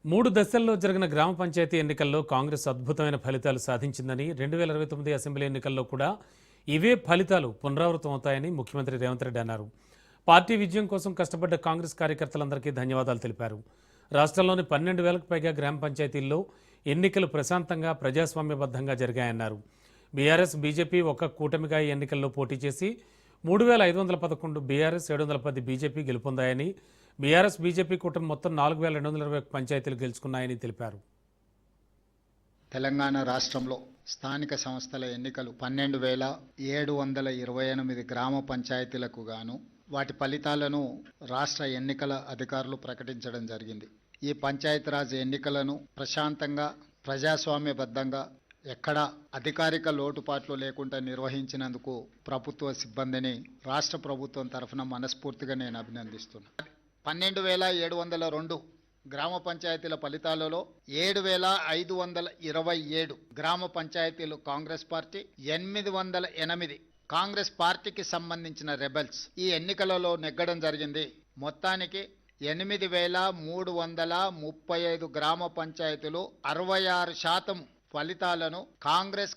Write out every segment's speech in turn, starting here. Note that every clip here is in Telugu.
3 దశల్లో జరిగిన గ్రామ పంచాయతీ ఎన్నికల్లో కాంగ్రెస్ అద్భుతమైన ఫలితాలు సాధించిందని 2029 అసెంబ్లీ ఎన్నికల్లో కూడా ఇవే ఫలితాలు పునరావృతమవుతాయని ముఖ్యమంత్రి రేవంత్ రెడ్డి అన్నారు. పార్టీ విజయం కోసం కష్టపడ్డ కాంగ్రెస్ కార్యకర్తలందరికీ ధన్యవాదాలు తెలిపారు. రాష్ట్రంలోని 12,000కు పైగా గ్రామ పంచాయతీల్లో ఎన్నికలు ప్రశాంతంగా ప్రజాస్వామ్యబద్ధంగా జరిగాయన్నారు. బీఆర్ఎస్, బీజేపీ ఒక్క కూటమిగా ఈ ఎన్నికల్లో పోటీ చేసి 3,511 బీఆర్ఎస్, 710 బీజేపీ గెలుపొందాయని, బీఆర్ఎస్, బీజేపీ కూటమి మొత్తం 4,221 పంచాయతీలు గెలుచుకున్నాయని తెలిపారు. తెలంగాణ రాష్ట్రంలో స్థానిక సంస్థల ఎన్నికలు 12,728 గ్రామ పంచాయతీలకు గాను వాటి ఫలితాలను రాష్ట్ర ఎన్నికల అధికారులు ప్రకటించడం జరిగింది. ఈ పంచాయతీరాజ్ ఎన్నికలను ప్రశాంతంగా, ప్రజాస్వామ్యబద్ధంగా, ఎక్కడా అధికారిక లోటుపాట్లు లేకుండా నిర్వహించినందుకు ప్రభుత్వ సిబ్బందిని రాష్ట్ర ప్రభుత్వం తరఫున మనస్ఫూర్తిగా నేను అభినందిస్తున్నాను. 12,702 గ్రామ పంచాయతీల ఫలితాలలో 7,527 గ్రామ పంచాయతీలు కాంగ్రెస్ పార్టీ, 808 కాంగ్రెస్ పార్టీకి సంబంధించిన రెబెల్స్ ఈ ఎన్నికలలో నెగ్గడం జరిగింది. మొత్తానికి 8,335 గ్రామ పంచాయతీలు 66% ఫలితాలను కాంగ్రెస్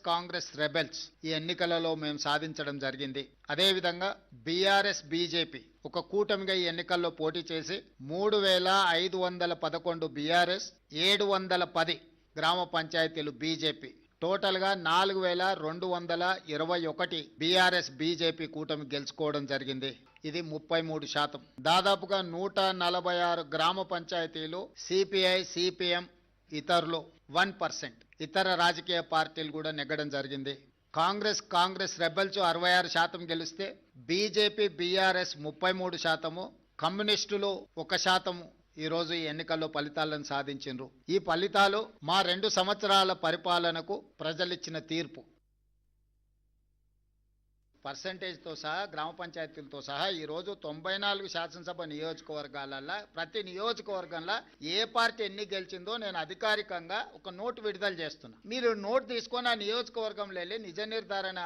రెబెల్స్ ఈ ఎన్నికలలో మేము సాధించడం జరిగింది. అదేవిధంగా బీఆర్ఎస్, బీజేపీ ఒక కూటమిగా ఈ ఎన్నికల్లో పోటీ చేసి 3,511 బీఆర్ఎస్, 710 గ్రామ పంచాయతీలు బీజేపీ, టోటల్గా 4,221 బీఆర్ఎస్, బీజేపీ కూటమి గెలుచుకోవడం జరిగింది. ఇది 33%. దాదాపుగా 146 గ్రామ పంచాయతీలు సిపిఐ, సిపిఎం, ఇతరులు 1%, ఇతర రాజకీయ పార్టీలు కూడా నెగ్గడం జరిగింది. కాంగ్రెస్ రెబెల్స్ 66% గెలిస్తే బీజేపీ, బీఆర్ఎస్ 33%, కమ్యూనిస్టులు 1% ఈరోజు ఈ ఎన్నికల్లో ఫలితాలను సాధించారు. ఈ ఫలితాలు మా 2 సంవత్సరాల పరిపాలనకు ప్రజలిచ్చిన తీర్పు. పర్సంటేజ్తో సహా, గ్రామ పంచాయతీలతో సహా ఈరోజు 94 శాసనసభ నియోజకవర్గాలలో ప్రతి నియోజకవర్గంలో ఏ పార్టీ ఎన్ని గెలిచిందో నేను అధికారికంగా ఒక నోటు విడుదల చేస్తున్నా. మీరు నోటు తీసుకొని ఆ నియోజకవర్గంలో వెళ్ళి నిజ నిర్ధారణ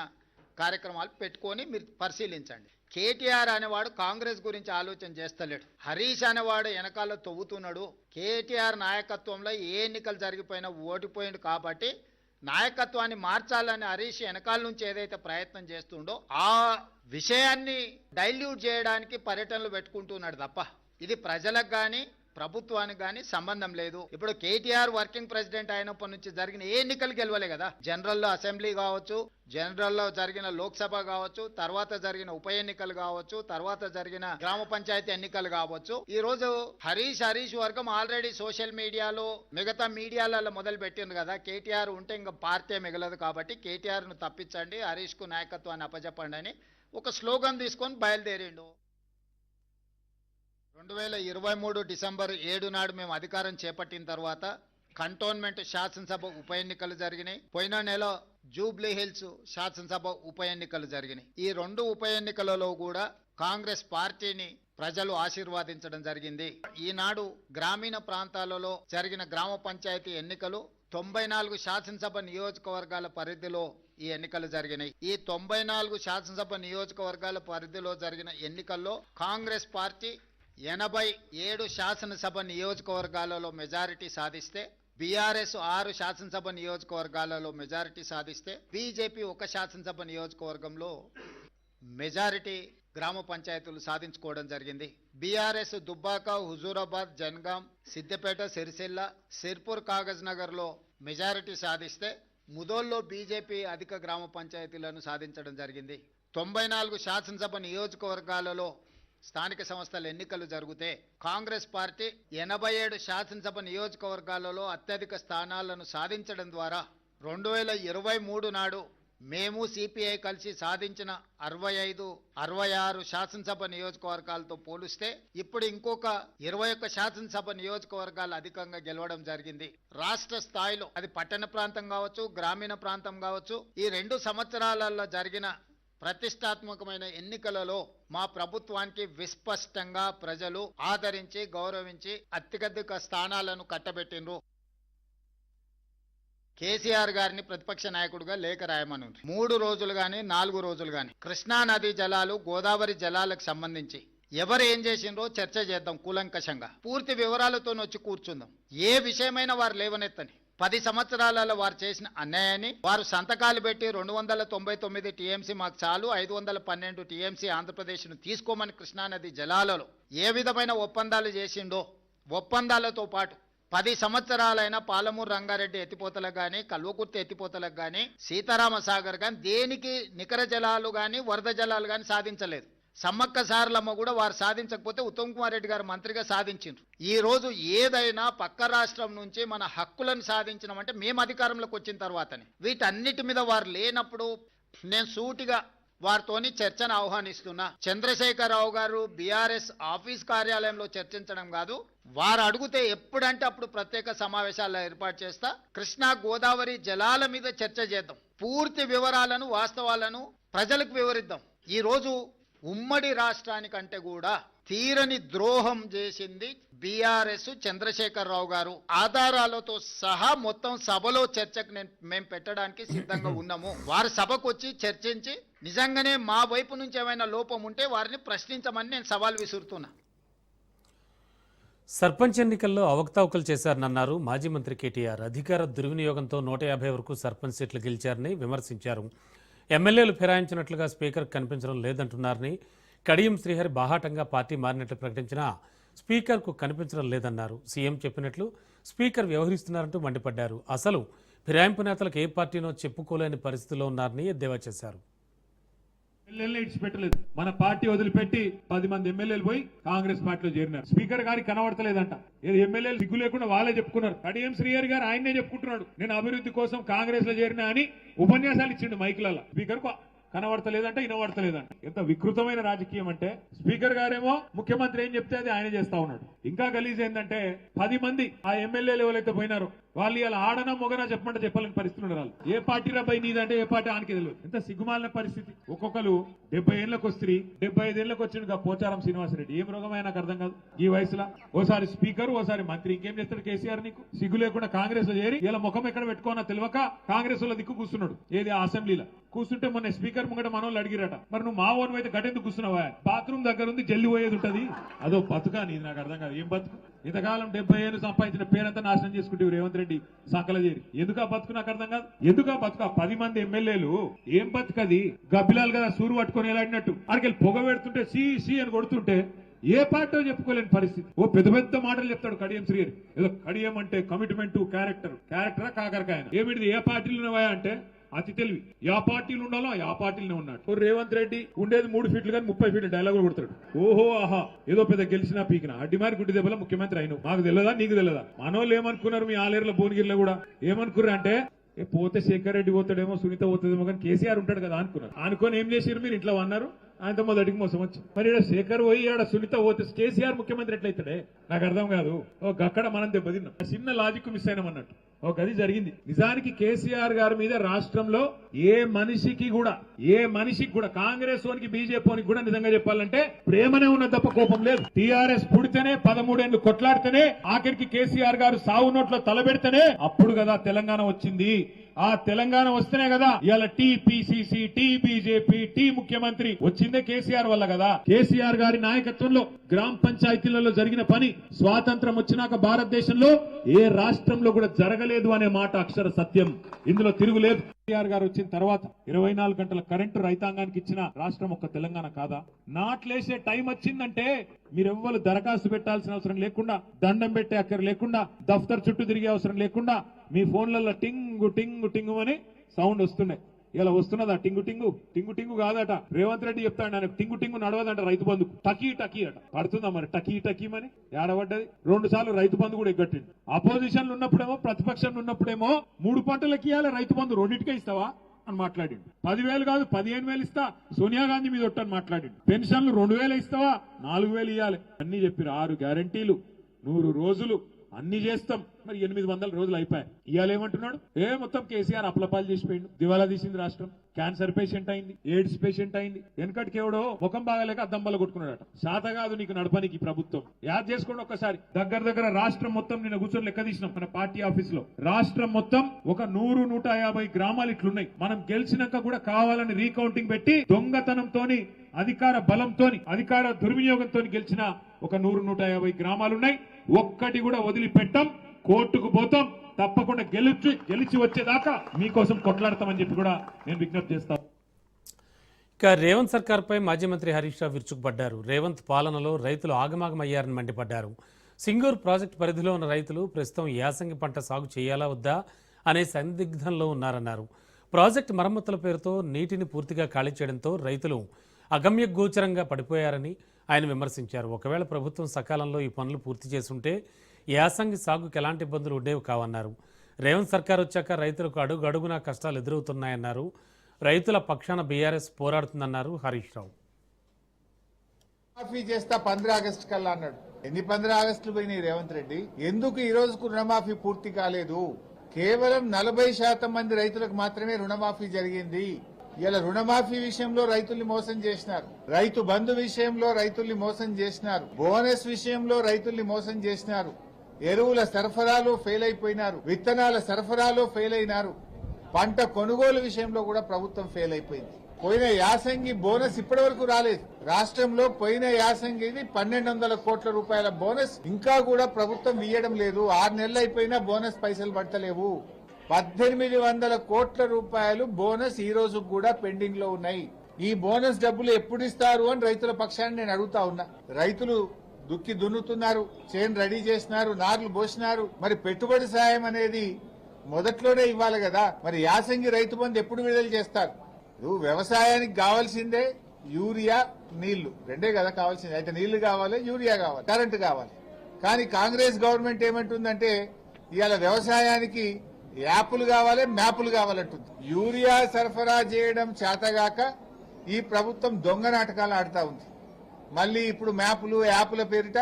కార్యక్రమాలు పెట్టుకొని మీరు పరిశీలించండి. కేటీఆర్ అనేవాడు కాంగ్రెస్ గురించి ఆలోచన చేస్తలేడు. హరీష్ అనేవాడు వెనకాల తవ్వుతున్నాడు. కేటీఆర్ నాయకత్వంలో ఏ ఎన్నికలు జరిగిపోయినా ఓడిపోయిండు కాబట్టి నాయకత్వాన్ని మార్చాలని హరీష్ వెనకాల నుంచి ఏదైతే ప్రయత్నం చేస్తుండో ఆ విషయాన్ని డైల్యూట్ చేయడానికి పర్యటనలు పెట్టుకుంటున్నాడు తప్ప ఇది ప్రజలకు కానీ ప్రభుత్వానికి కానీ సంబంధం లేదు. ఇప్పుడు కేటీఆర్ వర్కింగ్ ప్రెసిడెంట్ అయినప్పటి నుంచి జరిగిన ఏ ఎన్నికలు గెలవలే కదా. జనరల్లో అసెంబ్లీ కావచ్చు, జనరల్లో జరిగిన లోక్సభ కావచ్చు, తర్వాత జరిగిన ఉప ఎన్నికలు కావచ్చు, తర్వాత జరిగిన గ్రామ పంచాయతీ ఎన్నికలు కావచ్చు. ఈ రోజు హరీష్ వర్గం ఆల్రెడీ సోషల్ మీడియాలో, మిగతా మీడియాలలో మొదలు పెట్టింది కదా. కేటీఆర్ ఉంటే ఇంకా పార్టీ మిగలదు కాబట్టి కేటీఆర్ను తప్పించండి, హరీష్కు నాయకత్వాన్ని అప్పచెప్పండి అని ఒక స్లోగన్ తీసుకొని బయలుదేరిండు. 2023 డిసెంబర్ 7 నాడు మేము అధికారం చేపట్టిన తర్వాత కంటోన్మెంట్ శాసనసభ ఉప ఎన్నికలు జరిగినాయి. పోయిన నెల జూబ్లీ హిల్స్ శాసనసభ ఉప ఎన్నికలు జరిగినాయి. ఈ 2 ఉప ఎన్నికలలో కూడా కాంగ్రెస్ పార్టీని ప్రజలు ఆశీర్వాదించడం జరిగింది. ఈనాడు గ్రామీణ ప్రాంతాలలో జరిగిన గ్రామ పంచాయతీ ఎన్నికలు 94 శాసనసభ నియోజకవర్గాల పరిధిలో ఈ ఎన్నికలు జరిగినాయి. ఈ 94 శాసనసభ నియోజకవర్గాల పరిధిలో జరిగిన ఎన్నికల్లో కాంగ్రెస్ పార్టీ 87 శాసనసభ నియోజకవర్గాలలో మెజారిటీ సాధిస్తే, బీఆర్ఎస్ 6 శాసనసభ నియోజకవర్గాలలో మెజారిటీ సాధిస్తే, బీజేపీ 1 శాసనసభ నియోజకవర్గంలో మెజారిటీ గ్రామ పంచాయతీలు సాధించుకోవడం జరిగింది. బీఆర్ఎస్ దుబ్బాక, హుజూరాబాద్, జనగాం, సిద్దిపేట, సిరిసిల్ల, సిర్పూర్, కాగజ్ నగర్లో మెజారిటీ సాధిస్తే, ముదోల్లో బీజేపీ అధిక గ్రామ పంచాయతీలను సాధించడం జరిగింది. 94 శాసనసభ నియోజకవర్గాలలో స్థానిక సంస్థల ఎన్నికలు జరిగితే కాంగ్రెస్ పార్టీ 87 శాసనసభ నియోజకవర్గాలలో అత్యధిక స్థానాలను సాధించడం ద్వారా 2023 నాడు మేము సిపిఐ కలిసి సాధించిన 65-66 శాసనసభ నియోజకవర్గాలతో పోలిస్తే ఇప్పుడు ఇంకొక 21 శాసనసభ నియోజకవర్గాలు అధికంగా గెలవడం జరిగింది. రాష్ట్ర స్థాయిలో అది పట్టణ ప్రాంతం కావచ్చు, గ్రామీణ ప్రాంతం కావచ్చు, ఈ 2 సంవత్సరాలలో జరిగిన ప్రతిష్టాత్మకమైన ఎన్నికలలో మా ప్రభుత్వానికి విస్పష్టంగా ప్రజలు ఆదరించి, గౌరవించి అత్యధిక స్థానాలను కట్టబెట్టిండ్రు. కేసీఆర్ గారిని ప్రతిపక్ష నాయకుడిగా లేఖ రాయమని 3 రోజులు కానీ 4 రోజులు కానీ కృష్ణా నదీ జలాలు, గోదావరి జలాలకు సంబంధించి ఎవరు ఏం చేసిండ్రో చర్చ చేద్దాం కూలంకషంగా, పూర్తి వివరాలతో వచ్చి కూర్చుందాం. ఏ విషయమైనా వారు లేవనెత్తని 10 సంవత్సరాలలో వారు చేసిన అన్యాయాన్ని, వారు సంతకాలు పెట్టి 299 టీఎంసీ మాకు చాలు, 512 టీఎంసీ ఆంధ్రప్రదేశ్ను తీసుకోమని కృష్ణానది జలాలలో ఏ విధమైన ఒప్పందాలు చేసిండో, ఒప్పందాలతో పాటు 10 సంవత్సరాలైన పాలమూరు రంగారెడ్డి ఎత్తిపోతలకు కానీ, కల్వకుర్తి ఎత్తిపోతలకు కానీ, సీతారామ సాగర్ కానీ దేనికి నికర జలాలు కానీ వరద జలాలు కానీ సాధించలేదు. సమ్మక్క సారలమ్మ కూడా వారు సాధించకపోతే ఉత్తమ్ కుమార్ రెడ్డి గారు మంత్రిగా సాధించారు. ఈ రోజు ఏదైనా పక్క రాష్ట్రం నుంచి మన హక్కులను సాధించడం మేము అధికారంలోకి వచ్చిన తర్వాతనే. వీటన్నిటి మీద వారు లేనప్పుడు నేను సూటిగా వారితోని చర్చను ఆహ్వానిస్తున్నా. చంద్రశేఖరరావు గారు బీఆర్ఎస్ ఆఫీస్ కార్యాలయంలో చర్చించడం కాదు, వారు అడిగితే ఎప్పుడంటే అప్పుడు ప్రత్యేక సమావేశాలు ఏర్పాటు చేస్తా. కృష్ణా గోదావరి జలాల మీద చర్చ చేద్దాం. పూర్తి వివరాలను వాస్తవాలను ప్రజలకు వివరిద్దాం. ఈ రోజు ఉమ్మడి రాష్ట్రానికంటే కూడా తీరని ద్రోహం చేసింది బీఆర్ఎస్, చంద్రశేఖరరావు గారు. ఆధారాలతో సహా మొత్తం సభలో చర్చకు మేము పెట్టడానికి సిద్ధంగా ఉన్నాము. వారి సభకు వచ్చి చర్చించి నిజంగానే మా వైపు నుంచి ఏమైనా లోపం ఉంటే వారిని ప్రశ్నించమని నేను సవాల్ విసురుతున్నా. సర్పంచ్ ఎన్నికల్లో అవకతవకలు చేశారన్నారు మాజీ మంత్రి కేటీఆర్. అధికార దుర్వినియోగంతో 150 వరకు సర్పంచ్ సీట్లు గెలిచారని విమర్శించారు. ఎమ్మెల్యేలు ఫిరాయించినట్లుగా స్పీకర్ కనిపించడం లేదంటున్నారని, కడియం శ్రీహరి బాహాటంగా పార్టీ మారినట్లు ప్రకటించినా స్పీకర్కు కనిపించడం లేదన్నారు. సీఎం చెప్పినట్లు స్పీకర్ వ్యవహరిస్తున్నారంటూ మండిపడ్డారు. అసలు ఫిరాయింపు నేతలకు ఏ పార్టీనో చెప్పుకోలేని పరిస్థితిలో ఉన్నారని ఎద్దేవా చేశారు. ఎమ్మెల్యేలు ఇచ్చిపెట్టలేదు. మన పార్టీ వదిలిపెట్టి 10 మంది ఎమ్మెల్యేలు పోయి కాంగ్రెస్ పార్టీలో చేరినారు. స్పీకర్ గారికి కనబడతలేదంట. ఏదో ఎమ్మెల్యేలు సిగ్గు లేకుండా వాళ్ళే చెప్పుకున్నారు. కడియం శ్రీహరి గారు ఆయనే చెప్పుకుంటున్నాడు, నేను అభివృద్ధి కోసం కాంగ్రెస్ లో చేరినా అని ఉపన్యాసాలు ఇచ్చిండు మైకులలో. స్పీకర్ కనబడతలేదంట, వినబడతలేదంట. ఎంత వికృతమైన రాజకీయం అంటే, స్పీకర్ గారేమో ముఖ్యమంత్రి ఏం చెప్తే అది ఆయన చేస్తా ఉన్నాడు. ఇంకా గలీజ్ ఏంటంటే 10 మంది ఆ ఎమ్మెల్యేలు ఎవరైతే పోయినారో వాళ్ళు ఇలా ఆడనా మొగనా చెప్పమంటే చెప్పలేని పరిస్థితి ఉన్నారు. వాళ్ళు ఏ పార్టీ రాబాయి నీదంటే ఏ పార్టీ ఆనికి తెలియదు. ఎంత సిగ్గుమాలిన పరిస్థితి. ఒక్కొక్కరు 70 ఏళ్లకు వస్తే 75 ఏళ్లకు వచ్చిండు పోచారం శ్రీనివాసరెడ్డి. ఏం రోగమైన నాకు అర్థం కాదు. ఈ వయసులో ఓసారి స్పీకర్, ఓసారి మంత్రి, ఇంకేం చేస్తాడు కేసీఆర్? నీకు సిగ్గు లేకుండా కాంగ్రెస్ లో చేరి ఇలా ముఖం ఎక్కడ పెట్టుకోనా తెలియక కాంగ్రెస్ లో దిక్కు కూర్చున్నాడు. ఏది అసెంబ్లీలో కూర్చుంటే మొన్న స్పీకర్ ముంగట మనోళ్ళు అడిగిరట, మరి నువ్వు మా ఓన్ అయితే గట్టెందుకు కూర్చున్నావా? బాత్రూమ్ దగ్గర ఉంది, జల్లి పోయేది ఉంటది. అదో బతుకా నీది? నాకు అర్థం కాదు. ఏం బతుకు? ఇంతకాలం 70 ఏళ్ళు సంపాదించిన పేరంతా నాశనం చేసుకుంటే రేవంత్ రెడ్డి సంకల చేరి. ఎందుకు ఆ బతుకు? నాకు అర్థం కాదు. ఎందుకు ఆ బతుకు? 10 మంది ఎమ్మెల్యేలు ఏం బతుకది? గబ్బిలాలు కదా సూరు పట్టుకొని ఎలాడినట్టు అక్కడికి పొగ పెడుతుంటే సి అని కొడుతుంటే ఏ పార్టీ చెప్పుకోలేని పరిస్థితి. ఓ పెద్ద పెద్ద మాటలు చెప్తాడు కడియం శ్రీహరి. ఏదో కడియం అంటే కమిట్మెంట్, క్యారెక్టరా కాకరకాయ. ఏమిటిది? ఏ పార్టీలు ఉన్నాయా అంటే అతి తెలివి. యా పార్టీలు ఉండాలో ఆ పార్టీలనే ఉన్నాడు. రేవంత్ రెడ్డి ఉండేది 3 ఫీట్లు కానీ 30 ఫీట్ల డైలాగులు కొడతాడు. ఓహో ఆహా ఏదో పెద్ద గెలిచినా పీకిన అడ్డిమారి గుడ్డి దెబ్బల ముఖ్యమంత్రి అయిన మాకు తెలియదా? నీకు తెలియదా? మనోళ్ళు ఏమనుకున్నారు? మీ ఆలేరులో భువనగిరిలో కూడా ఏమనుకున్నారు అంటే పోతే శేఖర్ రెడ్డి పోతాడేమో, సునీత పోతుందేమో, కానీ కేసీఆర్ ఉంటాడు కదా అనుకున్నారు. అనుకొని ఏం చేశారు? మీరు ఇంట్లో అన్నారు, ఆయనతో మొదటికి మోసం వచ్చి. మరి ఇక్కడ శేఖర్ పోయి ఆడ సునీత పోతే కేసీఆర్ ముఖ్యమంత్రి ఎట్లయితాడే? నాకు అర్థం కాదు. అక్కడ మనం దెబ్బతిన్నాం. చిన్న లాజిక్ మిస్ అయినాం అన్నట్టు ఒక అది జరిగింది. నిజానికి కేసీఆర్ గారి మీద రాష్ట్రంలో ఏ మనిషికి కూడా కాంగ్రెస్ వానికి బీజేపీ కూడా నిజంగా చెప్పాలంటే ప్రేమనే ఉన్న తప్ప కోపం లేదు. టీఆర్ఎస్ పుడితేనే 13 ఏళ్లు కొట్లాడితేనే ఆఖరికి కేసీఆర్ గారు సావు నోట్లో తలబెడితేనే అప్పుడు కదా తెలంగాణ వచ్చింది. ఆ తెలంగాణ వస్తేనే కదా ఇవాళ టీపీసీసీ, టీ బీజేపీ, టీ ముఖ్యమంత్రి వచ్చిందే కేసీఆర్ వల్ల కదా. కేసీఆర్ గారి నాయకత్వంలో గ్రామ పంచాయతీలలో జరిగిన పని స్వాతంత్రం వచ్చినాక భారతదేశంలో ఏ రాష్ట్రంలో కూడా జరగలేదు అనే మాట అక్షర సత్యం. ఇందులో తిరుగులేదు. కేసీఆర్ గారు వచ్చిన తర్వాత 24 గంటల కరెంటు రైతాంగానికి ఇచ్చిన రాష్ట్రం ఒక్క తెలంగాణ కాదా? నాట్లేసే టైం వచ్చిందంటే మీరెవ్వరు దరఖాస్తు పెట్టాల్సిన అవసరం లేకుండా, దండం పెట్టే అక్కర లేకుండా, దఫ్తర్ చుట్టూ తిరిగే అవసరం లేకుండా మీ ఫోన్లలో టింగు టింగు టింగు అని సౌండ్ వస్తున్నాయి. ఇలా వస్తున్నదా టింగు టింగు? టింగు టింగు కాదట. రేవంత్ రెడ్డి చెప్తాడు ఆయన టింగు టింగు నడవదంట రైతు బంధుకు. టకీ టకీ అట. పడుతుందా మరి టకీ టకీమని? ఏడబడ్డది. 2 సార్లు రైతు బంధు కూడా ఎగ్గట్టింది. అపోజిషన్ ఉన్నప్పుడేమో, ప్రతిపక్షంలో ఉన్నప్పుడేమో 3 పంటలకి ఇవ్వాలి రైతు బంధు, 2టికే ఇస్తావా అని మాట్లాడిండు. 10,000 కాదు 15,000 ఇస్తా సోనియా గాంధీ మీద ఒట్టని మాట్లాడిండు. పెన్షన్లు 2,000 ఇస్తావా, 4,000 ఇవ్వాలి అన్ని చెప్పిరు. 6 గ్యారంటీలు, 100 రోజులు అన్ని చేస్తాం. మరి 800 రోజులు అయిపోయాయి. ఇవాళ ఏమంటున్నాడు? మొత్తం కేసీఆర్ అప్లపాలు చేసిపోయిండు. దివాలా తీసింది రాష్ట్రం. క్యాన్సర్ పేషెంట్ అయింది, ఎయిడ్స్ పేషెంట్ అయింది. వెనకటికి ఎవడో ముఖం బాగాలేక అద్దంబల కొట్టుకున్నాడట. శాత కాదు నీకు నడపనికి ప్రభుత్వం. యాద్ చేసుకోండి ఒక్కసారి. దగ్గర రాష్ట్రం మొత్తం నిన్న కూర్చొని లెక్క తీసినాం మన పార్టీ ఆఫీస్ లో. రాష్ట్రం మొత్తం ఒక 100-150 గ్రామాలు ఇట్లున్నాయి. మనం గెలిచినాక కూడా కావాలని రీకౌంటింగ్ పెట్టి దొంగతనంతోని అధికార బలంతోని అధికార దుర్వినియోగంతో గెలిచిన ఒక 100-150 గ్రామాలున్నాయి. ఒక్కటి కూడా వదిలిపెట్టాం. కోర్టుకు పోతాం. తప్పకుండా గెలిచి వచ్చేదాకా మీకోసం కొట్లాడతామని చెప్పి కూడా నేను విజ్ఞప్తి చేస్తాను. ఇక రేవంత్ సర్కార్పై మాజీ మంత్రి హరీష్ రావు విరుచుకుపడ్డారు. రేవంత్ పాలనలో రైతులు ఆగమాగమయ్యారని మండిపడ్డారు. సింగూరు ప్రాజెక్టు పరిధిలో ఉన్న రైతులు ప్రస్తుతం యాసంగి పంట సాగు చేయాలా వద్దా అనే సందిగ్ధంలో ఉన్నారన్నారు. ప్రాజెక్టు మరమ్మతుల పేరుతో నీటిని పూర్తిగా ఖాళీ చేయడంతో రైతులు అగమ్య గోచరంగా పడిపోయారని ఆయన విమర్శించారు. ఒకవేళ ప్రభుత్వం సకాలంలో ఈ పనులు పూర్తి చేసుంటే యాసంగి సాగుకు ఎలాంటి ఇబ్బందులు ఉండేవి కావన్నారు. రేవంత్ సర్కార్ వచ్చాక రైతులకు అడుగడుగునా కష్టాలు ఎదురవుతున్నాయన్నారు. రైతుల పక్షాన బీఆర్ఎస్ పోరాడుతుందన్నారు హరీష్ రావు. రుణమాఫీ చేస్తా 15 ఆగస్టు కల్లా అన్నాడు. ఎన్ని 15 ఆగస్టులు పోయినాయి రేవంత్ రెడ్డి? ఎందుకు ఈ రోజుకు రుణమాఫీ పూర్తి కాలేదు? కేవలం 40% మంది రైతులకు మాత్రమే రుణమాఫీ జరిగింది. ఇలా రుణమాఫీ విషయంలో రైతుల్ని మోసం చేసినారు. రైతు బంధు విషయంలో రైతుల్ని మోసం చేసినారు. బోనస్ విషయంలో రైతుల్ని మోసం చేసినారు. ఎరువుల సరఫరాలో ఫెయిల్ అయిపోయినారు. విత్తనాల సరఫరాలో ఫెయిల్ అయినారు. పంట కొనుగోలు విషయంలో కూడా ప్రభుత్వం ఫెయిల్ అయిపోయింది. పోయిన యాసంగి బోనస్ ఇప్పటి వరకు రాలేదు. రాష్ట్రంలో పోయిన యాసంగిది 1200 కోట్ల రూపాయల బోనస్ ఇంకా కూడా ప్రభుత్వం ఇయ్యడం లేదు. 6 నెలలు అయిపోయినా బోనస్ పైసలు పడతలేవు. 1800 కోట్ల రూపాయలు బోనస్ ఈ రోజు కూడా పెండింగ్ లో ఉన్నాయి. ఈ బోనస్ డబ్బులు ఎప్పుడు ఇస్తారు అని రైతుల పక్షాన్ని నేను అడుగుతా ఉన్నా. రైతులు దుక్కి దున్నుతున్నారు, చేను రెడీ చేసినారు, నార్లు పోసినారు. మరి పెట్టుబడి సాయం అనేది మొదట్లోనే ఇవ్వాలి కదా. మరి యాసంగి రైతు బంధు ఎప్పుడు విడుదల చేస్తారు? వ్యవసాయానికి కావాల్సిందే యూరియా, నీళ్లు, రెండే కదా కావాల్సింది. అయితే నీళ్లు కావాలి, యూరియా కావాలి, కరెంటు కావాలి. కానీ కాంగ్రెస్ గవర్నమెంట్ ఏమంటుందంటే ఇవాళ వ్యవసాయానికి యాప్లు కావాలి, మ్యాపులు కావాలంటుంది. యూరియా సరఫరా చేయడం చేతగాక ఈ ప్రభుత్వం దొంగ నాటకాలు ఆడుతా ఉంది. మళ్ళీ ఇప్పుడు మ్యాపులు, యాప్ల పేరిట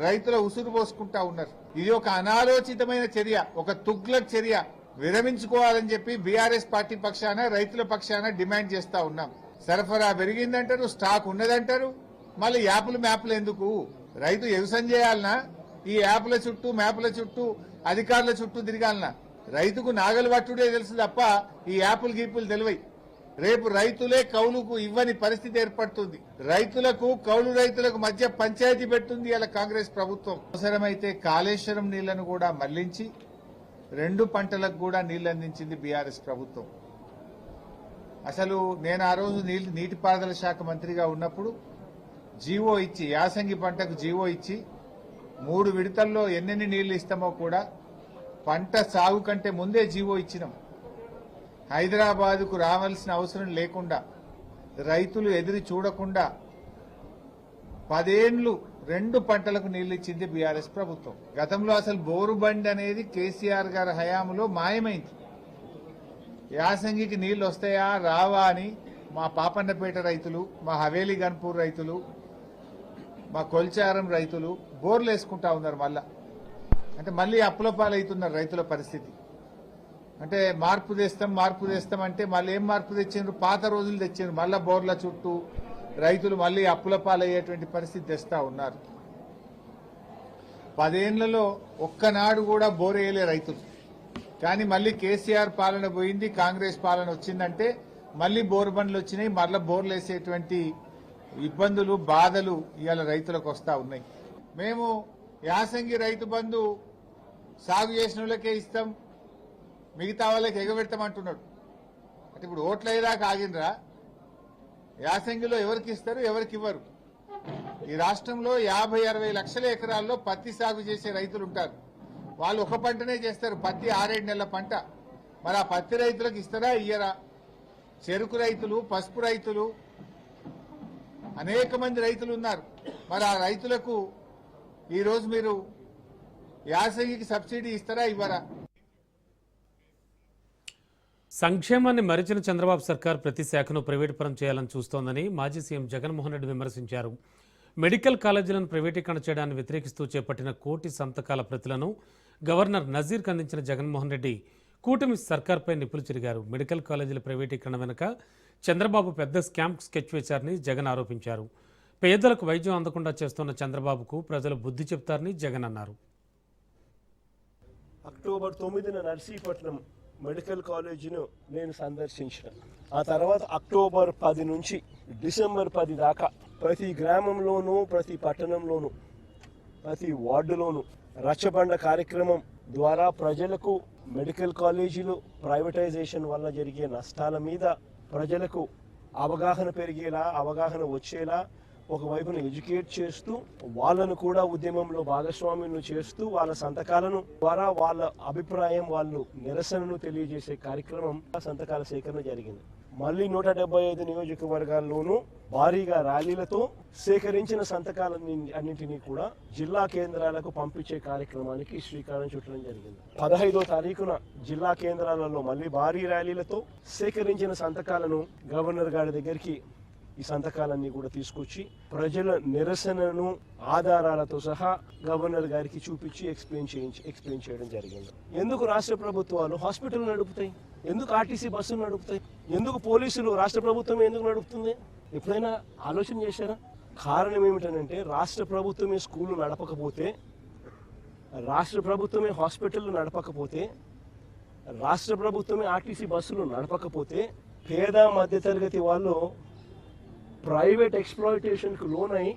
రైతుల ఉసురు పోసుకుంటా ఉన్నారు. ఇది ఒక అనాలోచితమైన చర్య, ఒక తుగ్లక్ చర్య. విరమించుకోవాలని చెప్పి బీఆర్ఎస్ పార్టీ పక్షాన రైతుల పక్షాన డిమాండ్ చేస్తా ఉన్నాం. సరఫరా పెరిగిందంటారు, స్టాక్ ఉన్నదంటారు. మళ్ళీ యాప్లు మ్యాప్లు ఎందుకు? రైతు వ్యవసాయం చేయాలనా? ఈ యాప్ల చుట్టూ, మ్యాప్ల చుట్టూ, అధికారుల చుట్టూ తిరగాలనా? రైతుకు నాగలు పట్టుడే తెలుసు తప్ప ఈ యాప్లు గీపులు తెలివై. రేపు రైతులే కౌలుకు ఇవ్వని పరిస్థితి ఏర్పడుతుంది. రైతులకు, కౌలు రైతులకు మధ్య పంచాయతీ పెడుతుంది ఇలా కాంగ్రెస్ ప్రభుత్వం. అవసరమైతే కాళేశ్వరం నీళ్లను కూడా మళ్లించి 2 పంటలకు కూడా నీళ్లు అందించింది బీఆర్ఎస్ ప్రభుత్వం. అసలు నేను ఆ రోజు నీటిపారుదల శాఖ మంత్రిగా ఉన్నప్పుడు జీవో ఇచ్చి, యాసంగి పంటకు జీవో ఇచ్చి 3 విడతల్లో ఎన్నెన్ని నీళ్లు ఇస్తామో కూడా పంట సాగు కంటే ముందే జీవో ఇచ్చినాం. హైదరాబాద్కు రావాల్సిన అవసరం లేకుండా, రైతులు ఎదురు చూడకుండా 10 ఏళ్లు 2 పంటలకు నీళ్లు ఇచ్చింది బీఆర్ఎస్ ప్రభుత్వం. గతంలో అసలు బోరు బండి అనేది కేసీఆర్ గారి హయాంలో మాయమైంది. యాసంగికి నీళ్లు వస్తాయా రావా అని మా పాపన్నపేట రైతులు, మా హవేలీ గన్పూర్ రైతులు, మా కొల్చారం రైతులు బోర్లు వేసుకుంటా ఉన్నారు. అంటే మళ్ళీ అప్పుల పాలవుతున్నారు రైతుల పరిస్థితి. అంటే మార్పు తెస్తాం అంటే మళ్ళీ ఏం మార్పు తెచ్చిండ్రు? పాత రోజులు తెచ్చిండ్రు. మళ్ళా బోర్ల చుట్టూ రైతులు మళ్ళీ అప్పుల పాలయ్యేటువంటి పరిస్థితి తెస్తా ఉన్నారు. 10 ఏళ్లలో ఒక్కనాడు కూడా బోర్ వేయలే రైతులు. కానీ మళ్ళీ కేసీఆర్ పాలన పోయింది, కాంగ్రెస్ పాలన వచ్చిందంటే మళ్ళీ బోర్ బండ్లు వచ్చినాయి. మళ్ళీ బోర్లు వేసేటువంటి ఇబ్బందులు, బాధలు ఇవాళ రైతులకు వస్తా ఉన్నాయి. మేము యాసంగి రైతు బంధు సాగు చేసిన వాళ్ళకే ఇస్తాం, మిగతా వాళ్ళకి ఎగబెడతామంటున్నాడు. అంటే ఇప్పుడు ఓట్లు అయ్యేదాకా ఆగినరా? యాసంగిలో ఎవరికి ఇస్తారు, ఎవరికి ఇవ్వరు? ఈ రాష్ట్రంలో 50-60 లక్షల ఎకరాల్లో పత్తి సాగు చేసే రైతులు ఉంటారు. వాళ్ళు ఒక పంటనే చేస్తారు, పత్తి 6-7 నెలల పంట. మరి ఆ పత్తి రైతులకు ఇస్తారా, ఇయ్యరా? చెరుకు రైతులు, పసుపు రైతులు, అనేక మంది రైతులు ఉన్నారు. మరి ఆ రైతులకు ఈరోజు మీరు యాసంగికి సబ్సిడీ ఇస్తారా, ఇవ్వరా? సంక్షేమాన్ని మరిచిన చంద్రబాబు సర్కార్ ప్రతి శాఖను ప్రైవేటు పరం చేయాలని చూస్తోందని మాజీ సీఎం జగన్మోహన్ రెడ్డి విమర్శించారు. మెడికల్ కాలేజీలను ప్రైవేటీకరణ చేయడాన్ని వ్యతిరేకిస్తూ చేపట్టిన 1 కోటి సంతకాల ప్రతులను గవర్నర్ నజీర్కు అందించిన జగన్మోహన్ రెడ్డి కూటమి సర్కార్పై నిప్పులు చెరిగారు. మెడికల్ కాలేజీల ప్రైవేటీకరణ వెనుక చంద్రబాబు పెద్ద స్కామ్ స్కెచ్ వేశారని జగన్ ఆరోపించారు. పేదలకు వైద్యం అందకుండా చేస్తున్న చంద్రబాబుకు ప్రజలు బుద్ధి చెప్తారని జగన్ అన్నారు. అక్టోబర్ 9న నర్సీపట్నం మెడికల్ కాలేజీను నేను సందర్శించిన. ఆ తర్వాత అక్టోబర్ 10 నుంచి డిసెంబర్ 10 దాకా ప్రతి గ్రామంలోనూ, ప్రతి పట్టణంలోనూ, ప్రతి వార్డులోనూ రచ్చబండ కార్యక్రమం ద్వారా ప్రజలకు మెడికల్ కాలేజీలు ప్రైవేటైజేషన్ వల్ల జరిగే నష్టాల మీద ప్రజలకు అవగాహన పెరిగేలా, అవగాహన వచ్చేలా ఒకవైపున ఎడ్యుకేట్ చేస్తూ వాళ్ళను కూడా ఉద్యమంలో భాగస్వామ్యం చేస్తూ వాళ్ళ సంతకాలను ద్వారా వాళ్ళ అభిప్రాయం, వాళ్ళు నిరసనను తెలియజేసే కార్యక్రమం సంతకాల సేకరణ జరిగింది. మళ్ళీ 175 నియోజకవర్గాల్లోనూ భారీగా ర్యాలీలతో సేకరించిన సంతకాలన్నింటినీ కూడా జిల్లా కేంద్రాలకు పంపించే కార్యక్రమానికి శ్రీకారం చుట్టడం జరిగింది. 15వ తారీఖున జిల్లా కేంద్రాలలో మళ్ళీ భారీ ర్యాలీలతో సేకరించిన సంతకాలను గవర్నర్ గారి దగ్గరికి ఈ సంతకాలన్నీ కూడా తీసుకొచ్చి ప్రజల నిరసనను ఆధారాలతో సహా గవర్నర్ గారికి చూపించి ఎక్స్ప్లెయిన్ చేయడం జరిగింది. ఎందుకు రాష్ట్ర ప్రభుత్వాలు హాస్పిటల్ నడుపుతాయి? ఎందుకు ఆర్టీసీ బస్సులు నడుపుతాయి? ఎందుకు పోలీసులు రాష్ట్ర ప్రభుత్వం ఎందుకు నడుపుతుంది? ఎప్పుడైనా ఆలోచన చేశారా? కారణం ఏమిటంటే రాష్ట్ర ప్రభుత్వమే స్కూళ్ళు నడపకపోతే, రాష్ట్ర ప్రభుత్వమే హాస్పిటల్ నడపకపోతే, రాష్ట్ర ప్రభుత్వమే ఆర్టీసీ బస్సులు నడపకపోతే పేద మధ్యతరగతి వాళ్ళు ప్రైవేట్ ఎక్స్ప్లాయిటేషన్కు లోనై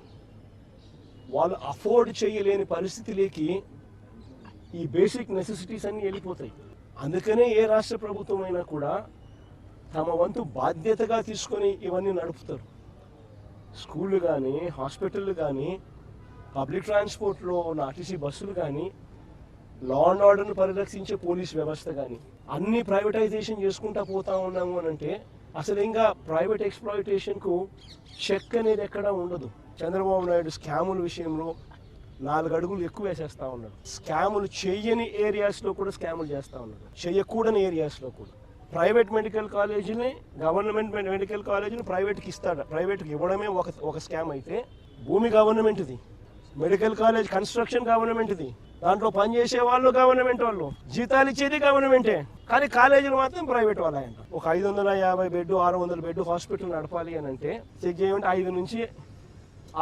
వాళ్ళు అఫోర్డ్ చేయలేని పరిస్థితిలోకి ఈ బేసిక్ నెసెసిటీస్ అన్నీ వెళ్ళిపోతాయి. అందుకనే ఏ రాష్ట్ర ప్రభుత్వం అయినా కూడా తమ వంతు బాధ్యతగా తీసుకొని ఇవన్నీ నడుపుతారు. స్కూళ్ళు కానీ, హాస్పిటళ్ళు కానీ, పబ్లిక్ ట్రాన్స్పోర్ట్లో ఉన్న ఆర్టీసీ బస్సులు కానీ, లా అండ్ ఆర్డర్ను పరిరక్షించే పోలీస్ వ్యవస్థ కానీ అన్నీ ప్రైవేటైజేషన్ చేసుకుంటా పోతా ఉన్నాము అని అంటే అసలు ఇంకా ప్రైవేట్ ఎక్స్ప్లాయిటేషన్కు చెక్ అనేది ఎక్కడా ఉండదు. చంద్రబాబు నాయుడు స్కాముల విషయంలో 4 అడుగులు ఎక్కువ వేసేస్తా ఉన్నాడు. స్కాములు చేయని ఏరియాస్లో కూడా స్కాములు చేస్తూ ఉన్నాడు, చేయకూడని ఏరియాస్లో కూడా. ప్రైవేట్ మెడికల్ కాలేజీని, గవర్నమెంట్ మెడికల్ కాలేజీని ప్రైవేట్కి ఇస్తాడు. ప్రైవేట్కి ఇవ్వడమే ఒక స్కామ్ అయితే, భూమి గవర్నమెంట్ది, మెడికల్ కాలేజ్ కన్స్ట్రక్షన్ గవర్నమెంట్ది, దాంట్లో పనిచేసే వాళ్ళు గవర్నమెంట్ వాళ్ళు, జీతాలు ఇచ్చేది గవర్నమెంటే, కానీ కాలేజీలు మాత్రం ప్రైవేట్ వాళ్ళంట. ఒక 550 బెడ్, 600 బెడ్ హాస్పిటల్ నడపాలి అని అంటే చెక్ చేయమంటే 5 నుంచి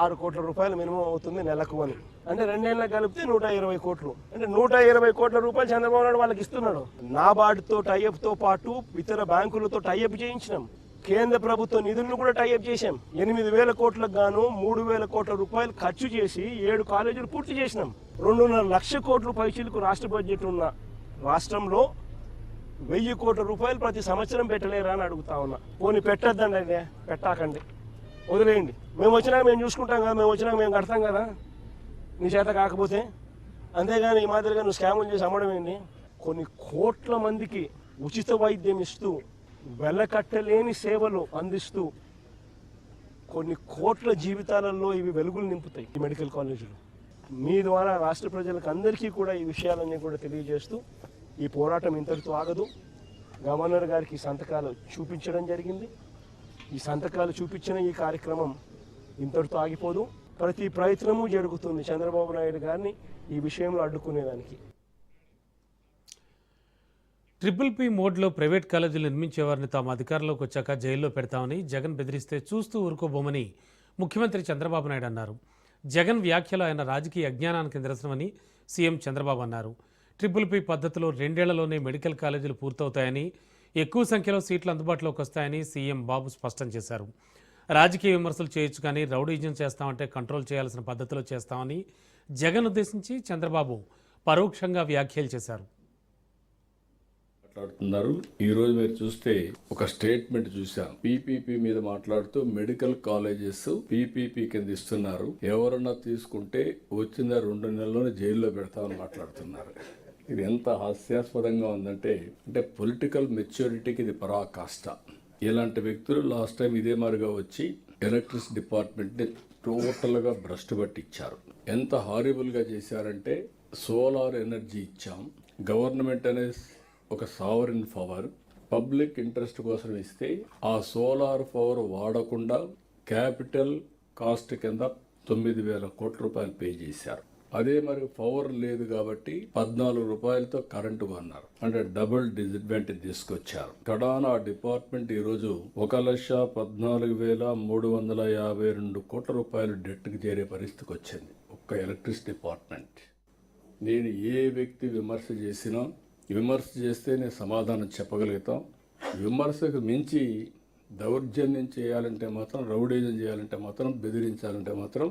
6 కోట్ల రూపాయలు మినిమం అవుతుంది నెలకు అని. అంటే 2 ఏళ్ళకి కలిపితే 120 కోట్లు. అంటే 120 కోట్ల రూపాయలు చంద్రబాబు నాయుడు వాళ్ళకి ఇస్తున్నాడు. నాబార్డుతో టైఅప్తో పాటు ఇతర బ్యాంకులతో టైఅప్ చేయించినాం. కేంద్ర ప్రభుత్వ నిధులను కూడా టైఅప్ చేశాం. 8,000 కోట్లకు గాను 3,000 కోట్ల రూపాయలు ఖర్చు చేసి 7 కాలేజీలు పూర్తి చేసినాం. 2.5 లక్షల కోట్ల పైచీలకు రాష్ట్ర బడ్జెట్ ఉన్న రాష్ట్రంలో 1,000 కోట్ల రూపాయలు ప్రతి సంవత్సరం పెట్టలేరా అని అడుగుతా ఉన్నా. పోనీ పెట్టద్దండి, అయితే పెట్టాకండి, వదిలేయండి. మేము వచ్చినాక మేము చూసుకుంటాం కదా, మేము వచ్చినాక మేము కడతాం కదా, నీ చేత కాకపోతే. అంతేగాని ఈ మాదిరిగా నువ్వు స్కాములు చేసి అమ్మడం ఏంటి? కొన్ని కోట్ల మందికి ఉచిత వైద్యం ఇస్తూ, వెలకట్టలేని సేవలు అందిస్తూ కొన్ని కోట్ల జీవితాలలో ఇవి వెలుగులు నింపుతాయి ఈ మెడికల్ కాలేజీలు. మీ ద్వారా రాష్ట్ర ప్రజలకు అందరికీ కూడా ఈ విషయాలన్నీ కూడా తెలియజేస్తూ ఈ పోరాటం ఇంతటితో ఆగదు. గవర్నర్ గారికి సంతకాలు చూపించడం జరిగింది. ఈ సంతకాలు చూపించిన ఈ కార్యక్రమం ఇంతటితో ఆగిపోదు. ప్రతి ప్రయత్నము జరుగుతుంది చంద్రబాబు నాయుడు గారిని ఈ విషయంలో అడ్డుకునేదానికి. ట్రిపుల్ మోడ్లో ప్రైవేట్ కాలేజీలు నిర్మించేవారిని తాము అధికారంలోకి వచ్చాక జైల్లో పెడతామని జగన్ బెదిరిస్తే చూస్తూ ఊరుకోబోమని ముఖ్యమంత్రి చంద్రబాబు నాయుడు అన్నారు. జగన్ వ్యాఖ్యలు ఆయన రాజకీయ అజ్ఞానానికి నిదర్శనమని సీఎం చంద్రబాబు అన్నారు. ట్రిపుల్ పద్ధతిలో 2 ఏళ్లలోనే మెడికల్ కాలేజీలు పూర్తవుతాయని, ఎక్కువ సంఖ్యలో సీట్లు అందుబాటులోకి వస్తాయని సీఎం బాబు స్పష్టం చేశారు. రాజకీయ విమర్శలు చేయొచ్చు కానీ రౌడీజం చేస్తామంటే కంట్రోల్ చేయాల్సిన పద్ధతిలో చేస్తామని జగన్ ఉద్దేశించి చంద్రబాబు పరోక్షంగా వ్యాఖ్యలు చేశారు. మాట్లాడుతున్నారు. ఈ రోజు మీరు చూస్తే ఒక స్టేట్మెంట్ చూసాం. పీపీపీ మీద మాట్లాడుతూ మెడికల్ కాలేజెస్ పీపీపీ కింద ఇస్తున్నారు, ఎవరన్నా తీసుకుంటే వచ్చిన 2 నెలల్లోనే జైల్లో పెడతామని మాట్లాడుతున్నారు. ఇది ఎంత హాస్యాస్పదంగా ఉందంటే, పొలిటికల్ మెచ్యూరిటీకి ఇది పరాకాష్ట. ఇలాంటి వ్యక్తులు లాస్ట్ టైం ఇదే మాదిరిగా వచ్చి ఎలక్ట్రిసిటీ డిపార్ట్మెంట్ని టోటల్గా భ్రష్టు పట్టించారు. ఎంత హారిబుల్గా చేశారంటే, సోలార్ ఎనర్జీ ఇచ్చాం, గవర్నమెంట్ అనేది ఒక సావరిన్ పవర్ పబ్లిక్ ఇంట్రెస్ట్ కోసం ఇస్తే ఆ సోలార్ పవర్ వాడకుండా క్యాపిటల్ కాస్ట్ కింద 9,000 కోట్ల రూపాయలు పే చేశారు. అదే మరి పవర్ లేదు కాబట్టి 14 రూపాయలతో కరెంటు కొన్నారు. అంటే డబుల్ డిసడ్వాంటేజ్ తీసుకొచ్చారు. కడానా డిపార్ట్మెంట్ ఈరోజు 1,14,352 కోట్ల రూపాయలు డెట్కి చేరే పరిస్థితికి వచ్చింది ఒక్క ఎలక్ట్రిసిటీ డిపార్ట్మెంట్. నేను ఏ వ్యక్తి విమర్శ చేసినా విమర్శ చేస్తే నేను సమాధానం చెప్పగలుగుతాం. విమర్శకు మించి దౌర్జన్యం చేయాలంటే మాత్రం, రౌడీజం చేయాలంటే మాత్రం, బెదిరించాలంటే మాత్రం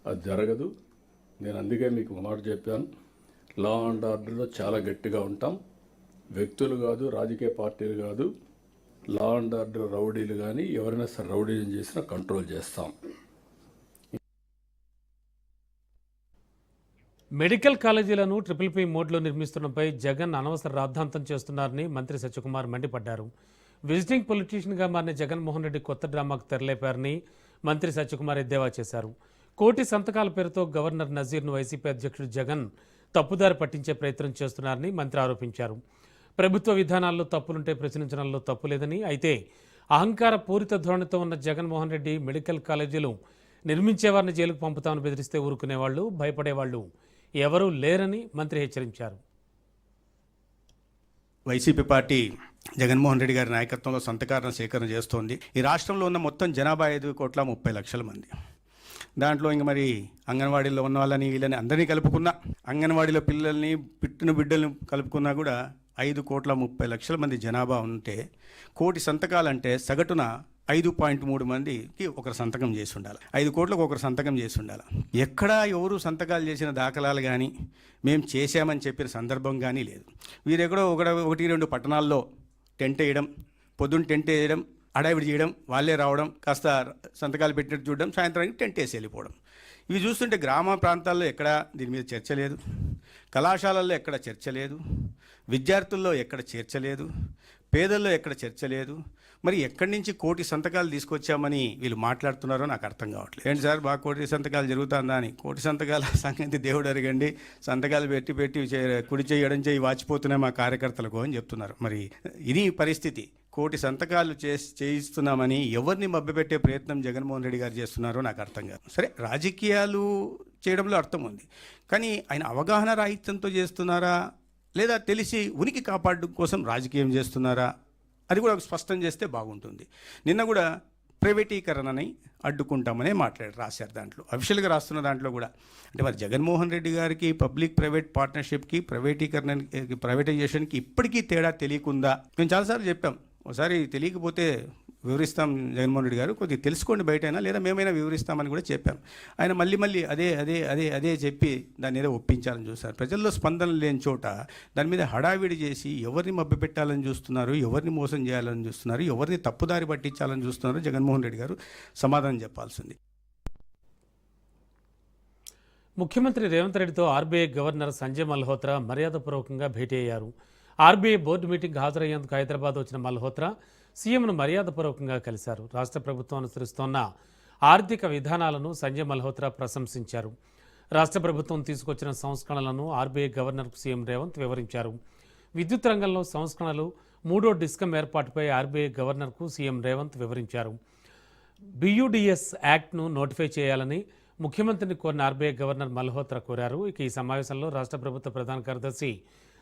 అది జరగదు. నేను అందుకే మీకు మాట చెప్పాను, లా అండ్ ఆర్డర్లో చాలా గట్టిగా ఉంటాం. వ్యక్తులు కాదు, రాజకీయ పార్టీలు కాదు, లా అండ్ ఆర్డర్ రౌడీలు కానీ ఎవరైనా సరే రౌడీజం చేసినా కంట్రోల్ చేస్తాం. మెడికల్ కాలేజీలను ట్రిపుల్ పీ మోడ్లో నిర్మిస్తున్నపై జగన్ అనవసర రాద్ధాంతం చేస్తున్నారని మంత్రి సత్యకుమార్ మండిపడ్డారు. విజిటింగ్ పొలిటీషియన్గా మారిన జగన్మోహన్ రెడ్డి కొత్త డ్రామాకు తెరలేపారని మంత్రి సత్యకుమార్ ఎద్దేవా చేశారు. కోటి సంతకాల పేరుతో గవర్నర్ నజీర్ను వైసీపీ అధ్యక్షుడు జగన్ తప్పుదారి పట్టించే ప్రయత్నం చేస్తున్నారని మంత్రి ఆరోపించారు. ప్రభుత్వ విధానాల్లో తప్పులుంటే ప్రశ్నించడంలో తప్పు లేదని, అయితే అహంకార పూరిత ధోరణితో ఉన్న జగన్మోహన్ రెడ్డి మెడికల్ కాలేజీలు నిర్మించేవారిని జైలుకు పంపుతామని బెదిరిస్తే ఊరుకునేవాళ్లు, భయపడేవాళ్లు ఎవరూ లేరని మంత్రి హెచ్చరించారు. వైసీపీ పార్టీ జగన్మోహన్ రెడ్డి గారి నాయకత్వంలో సంతకాలను సేకరణ చేస్తోంది. ఈ రాష్ట్రంలో ఉన్న మొత్తం జనాభా 5,30,00,000 మంది. దాంట్లో ఇంక మరి అంగన్వాడీలో ఉన్న వాళ్ళని వీళ్ళని అందరినీ కలుపుకున్నా, అంగన్వాడీలో పిల్లల్ని పుట్టిన బిడ్డలను కలుపుకున్నా కూడా 5,30,00,000 మంది జనాభా ఉంటే, కోటి సంతకాలంటే సగటున 5.3 మందికి ఒకరు సంతకం చేసి ఉండాలి. 5 కోట్లకు ఒకరు సంతకం చేసి ఉండాలి. ఎక్కడా ఎవరు సంతకాలు చేసిన దాఖలాలు కానీ, మేము చేశామని చెప్పిన సందర్భం కానీ లేదు. వీరెక్కడో 1-2 పట్టణాల్లో టెంట్ వేయడం, పొద్దున్న టెంట్ వేయడం, హడావిడి చేయడం, వాళ్ళే రావడం, కాస్త సంతకాలు పెట్టినట్టు చూడడం, సాయంత్రానికి టెంట్ వేసి వెళ్ళిపోవడం. ఇవి చూస్తుంటే గ్రామ ప్రాంతాల్లో ఎక్కడ దీని మీద చర్చ లేదు, కళాశాలల్లో ఎక్కడ చర్చ లేదు, విద్యార్థుల్లో ఎక్కడ చర్చ లేదు, పేదల్లో ఎక్కడ చర్చ లేదు. మరి ఎక్కడి నుంచి కోటి సంతకాలు తీసుకొచ్చామని వీళ్ళు మాట్లాడుతున్నారో నాకు అర్థం కావట్లేదు. ఏంటి సార్ బాగా కోటి సంతకాలు జరుగుతుందా అని? కోటి సంతకాల సంగతి దేవుడు అరగండి, సంతకాలు పెట్టి కుడి చేయడం చేయి వాచిపోతున్నాయి మా కార్యకర్తలకు అని చెప్తున్నారు. మరి ఇది పరిస్థితి. కోటి సంతకాలు చేయిస్తున్నామని ఎవరిని మభ్యపెట్టే ప్రయత్నం జగన్మోహన్ రెడ్డి గారు చేస్తున్నారో నాకు అర్థం కాదు. సరే, రాజకీయాలు చేయడంలో అర్థం ఉంది, కానీ ఆయన అవగాహన రాహిత్యంతో చేస్తున్నారా, లేదా తెలిసి ఉనికి కాపాడడం కోసం రాజకీయం చేస్తున్నారా, అది కూడా స్పష్టం చేస్తే బాగుంటుంది. నిన్న కూడా ప్రైవేటీకరణని అడ్డుకుంటామనే రాశారు. దాంట్లో అఫీషియల్గా రాస్తున్న దాంట్లో కూడా అంటే మరి జగన్మోహన్ రెడ్డి గారికి పబ్లిక్ ప్రైవేట్ పార్ట్నర్షిప్కి, ప్రైవేటైజేషన్కి ఇప్పటికీ తేడా తెలియకుందా? మేము చాలాసార్లు చెప్పాం, ఒకసారి తెలియకపోతే వివరిస్తాం జగన్మోహన్ రెడ్డి గారు, కొద్దిగా తెలుసుకోండి బయటైనా, లేదా మేమైనా వివరిస్తామని కూడా చెప్పాం. ఆయన మళ్ళీ అదే చెప్పి దాన్ని ఏదో ఒప్పించాలని చూస్తారు. ప్రజల్లో స్పందన లేని చోట దాని మీద హడావిడి చేసి ఎవరిని మభ్యపెట్టాలని చూస్తున్నారు, ఎవరిని మోసం చేయాలని చూస్తున్నారు, ఎవరిని తప్పుదారి పట్టించాలని చూస్తున్నారు, జగన్మోహన్ రెడ్డి గారు సమాధానం చెప్పాల్సింది. ముఖ్యమంత్రి రేవంత్ రెడ్డితో ఆర్బీఐ గవర్నర్ సంజయ్ మల్హోత్రా మర్యాదపూర్వకంగా భేటీ అయ్యారు. ఆర్బీఐ బోర్డు మీటింగ్ హాజరయ్యేందుకు హైదరాబాద్ వచ్చిన మల్హోత్రా సీఎంను మర్యాదపూర్వకంగా కలిశారు. రాష్ట్ర ప్రభుత్వం అనుసరిస్తోన్న ఆర్థిక విధానాలను సంజయ్ మల్హోత్రా ప్రశంసించారు. రాష్ట్ర ప్రభుత్వం తీసుకొచ్చిన సంస్కరణలను ఆర్బీఐ గవర్నర్కు సీఎం రేవంత్ వివరించారు. విద్యుత్ రంగంలో సంస్కరణలు, 3వ డిస్కమ్ ఏర్పాటుపై ఆర్బీఐ గవర్నర్కు సీఎం రేవంత్ వివరించారు. బియుడిఎస్ యాక్ట్ను నోటిఫై చేయాలని ముఖ్యమంత్రిని కోరిన ఆర్బీఐ గవర్నర్ మల్హోత్రా కోరారు. ఇక ఈ సమావేశంలో రాష్ట్ర ప్రభుత్వ ప్రధాన కార్యదర్శి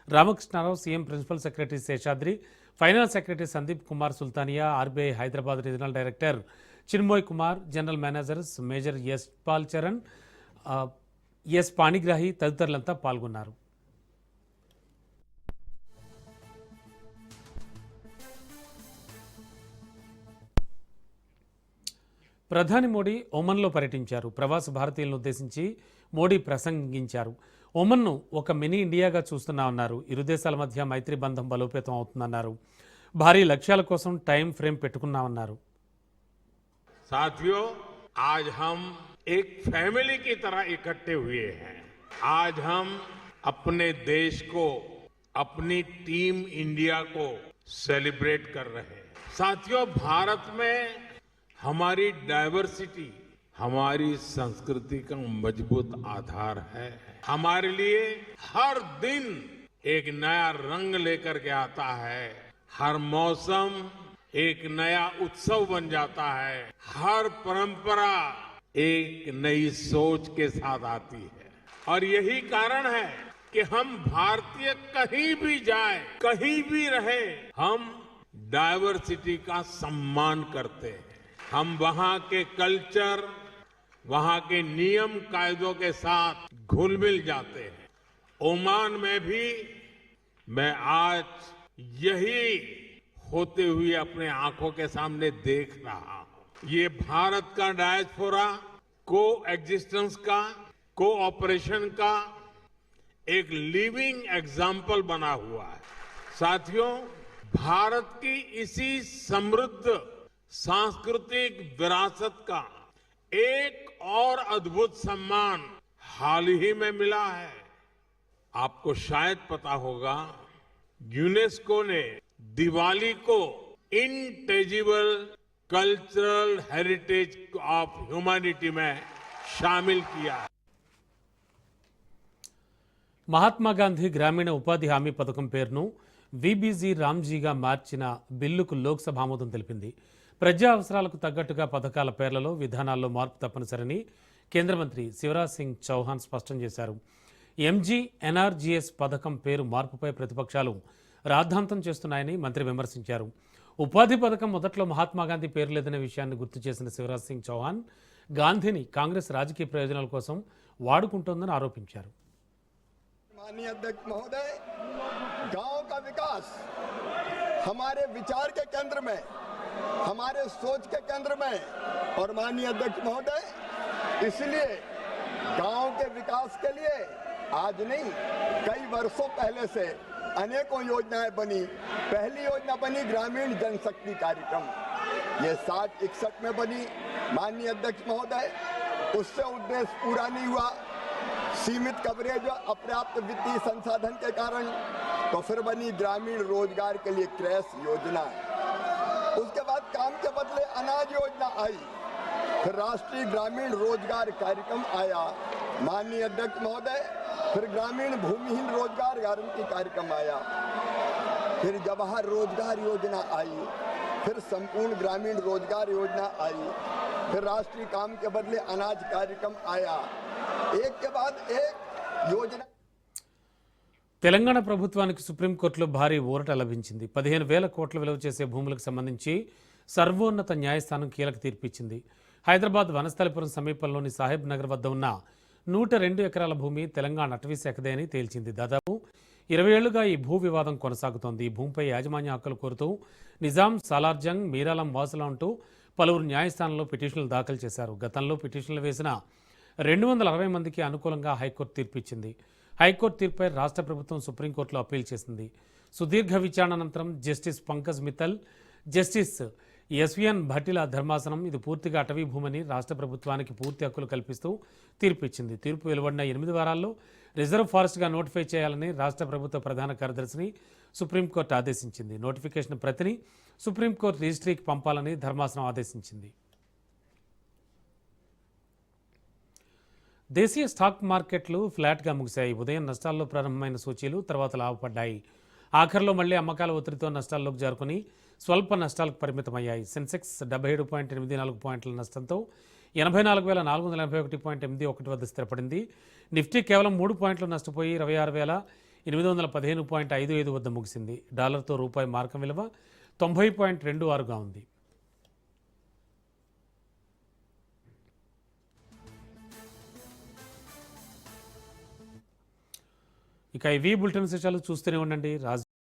Ramakrishnarao, CM principal secretary Seshadri, finance secretary Sandeep Kumar Sultania, RBI Hyderabad regional director Chinmoy Kumar, general managers major S Pal Charan, S Panigrahi తదితరులంతా పాల్గొన్నారు. ప్రధాని మోడీ ఒమన్లో పర్యటించారు. ప్రవాస భారతీయులను ఉద్దేశించి మోడీ ప్రసంగించారు. ఒమన్ను ఒక మినీ ఇండియాగా చూస్తున్నామన్నారు. ఇరు దేశాల మధ్య మైత్రి బంధం బలోపేతం అవుతుందన్నారు. భారీ లక్ష్యాల కోసం టైం ఫ్రేమ్ పెట్టుకున్నామన్నారు. साथियों, आज हम एक फैमिली की तरह इकट्ठे हुए हैं. आज हम अपने देश को, अपनी टीम इंडिया को सेलिब्रेट कर रहे हैं. साथियों, भारत में हमारी डाइवर्सिटी हमारी संस्कृति का मजबूत आधार है. हमारे लिए हर दिन एक नया रंग लेकर के आता है. हर मौसम एक नया उत्सव बन जाता है. हर परंपरा एक नई सोच के साथ आती है. और यही कारण है कि हम भारतीय कहीं भी जाए, कहीं भी रहे, हम डाइवर्सिटी का सम्मान करते हैं. हम वहां के कल्चर, वहां के नियम कायदों के साथ घुल मिल जाते हैं. ओमान में भी मैं आज यही होते हुए अपने आंखों के सामने देख रहा हूं। ये भारत का डायस्पोरा को एग्जिस्टेंस का, कोऑपरेशन का एक लिविंग एग्जाम्पल बना हुआ है। साथियों, भारत की इसी समृद्ध सांस्कृतिक विरासत का एक और अद्भुत सम्मान हाल ही में मिला है। आपको शायद पता होगा, यूनेस्को ने दिवाली को इंटेजिबल कल्चरल हेरिटेज ऑफ ह्यूमैनिटी में शामिल किया है। మహాత్మా గాంధీ గ్రామీణ ఉపాధి హామీ పథకం పేరును విబీజీ రామ్జీగా మార్చిన బిల్లుకు లోక్సభ ఆమోదం తెలిపింది. ప్రజా అవసరాలకు తగ్గట్టుగా పథకాల పేర్లలో విధానాల్లో మార్పు తప్పనిసరని కేంద్ర మంత్రి శివరాజ్ సింగ్ చౌహాన్ స్పష్టం చేశారు. ఎంజీ ఎన్ఆర్జీఎస్ పథకం పేరు మార్పుపై ప్రతిపక్షాలు రాద్ధాంతం చేస్తున్నాయని మంత్రి విమర్శించారు. ఉపాధి పథకం మొదట్లో మహాత్మాగాంధీ పేరు లేదనే విషయాన్ని గుర్తు చేసిన శివరాజ్ సింగ్ చౌహాన్ గాంధీని కాంగ్రెస్ రాజకీయ ప్రయోజనాల కోసం వాడుకుంటోందని ఆరోపించారు. माननीय अध्यक्ष महोदय, गांव का विकास हमारे विचार के केंद्र में, हमारे सोच के केंद्र में, और माननीय अध्यक्ष महोदय, इसलिए गांव के विकास के लिए आज नहीं, कई वर्षों पहले से अनेकों योजनाएं बनी। पहली योजना बनी ग्रामीण जनशक्ति कार्यक्रम, ये 60-61 में बनी। माननीय अध्यक्ष महोदय, उससे उद्देश्य पूरा नहीं हुआ, सीमित कवरेज और अपर्याप्त वित्तीय संसाधन के कारण। तो फिर बनी ग्रामीण रोजगार के लिए क्रैश योजना। उसके बाद काम के बदले अनाज योजना आई, फिर राष्ट्रीय ग्रामीण रोजगार कार्यक्रम आया। माननीय अध्यक्ष महोदय, फिर ग्रामीण भूमिहीन रोजगार गारंटी कार्यक्रम आया, फिर जवाहर रोजगार योजना आई, फिर संपूर्ण ग्रामीण रोजगार योजना आई, फिर राष्ट्रीय काम के बदले अनाज कार्यक्रम आया। एक के बाद एक योजना। తెలంగాణ ప్రభుత్వానికి సుప్రీంకోర్టులో భారీ ఊరట లభించింది. 15,000 కోట్ల విలువ చేసే భూములకు సంబంధించి సర్వోన్నత న్యాయస్థానం కీలక తీర్పిచ్చింది. హైదరాబాద్ వనస్థలిపురం సమీపంలోని సాహెబ్ నగర్ వద్ద ఉన్న 102 ఎకరాల భూమి తెలంగాణ అటవీ శాఖదే అని తేల్చింది. దాదాపు 20 ఏళ్లుగా ఈ భూ వివాదం కొనసాగుతోంది. ఈ భూమిపై యాజమాన్య హక్కులు కోరుతూ నిజాం, సాలార్జంగ్, మీరాలం వాసులు అంటూ పలువురు న్యాయస్థానంలో పిటిషన్లు దాఖలు చేశారు. గతంలో పిటిషన్లు వేసిన 260 మందికి అనుకూలంగా హైకోర్టు తీర్పిచ్చింది. హైకోర్టు తీర్పుపై రాష్ట్ర ప్రభుత్వం సుప్రీంకోర్టులో అప్పీల్ చేసింది. సుదీర్ఘ విచారణ అనంతరం justice Pankaj Mithal, justice SVN భట్టిల ధర్మాసనం ఇది పూర్తిగా అటవీ భూమని రాష్ట్ర ప్రభుత్వానికి పూర్తి హక్కులు కల్పిస్తూ తీర్పిచ్చింది. తీర్పు వెలువడిన 8 వారాల్లో రిజర్వ్ ఫారెస్ట్గా నోటిఫై చేయాలని రాష్ట్ర ప్రభుత్వ ప్రధాన కార్యదర్శిని సుప్రీంకోర్టు ఆదేశించింది. నోటిఫికేషన్ ప్రతిని సుప్రీంకోర్టు రిజిస్ట్రీకి పంపాలని ధర్మాసనం ఆదేశించింది. దేశీయ స్టాక్ మార్కెట్లు ఫ్లాట్గా ముగిశాయి. ఉదయం నష్టాల్లో ప్రారంభమైన సూచీలు తర్వాత లాభపడ్డాయి. ఆఖరిలో మళ్లీ అమ్మకాల ఒత్తిడితో నష్టాల్లోకి జారుకుని స్వల్ప నష్టాలకు పరిమితమయ్యాయి. సెన్సెక్స్ 77.84 పాయింట్ల నష్టంతో 84,481.81 వద్ద స్థిరపడింది. నిఫ్టీ కేవలం 3 పాయింట్లు నష్టపోయి 26,815.55 వద్ద ముగిసింది. డాలర్తో రూపాయి మార్కం విలువ 90.26గా ఉంది. ఇక ఇవి బులెటిన్ విశేషాలు చూస్తూనే ఉండండి.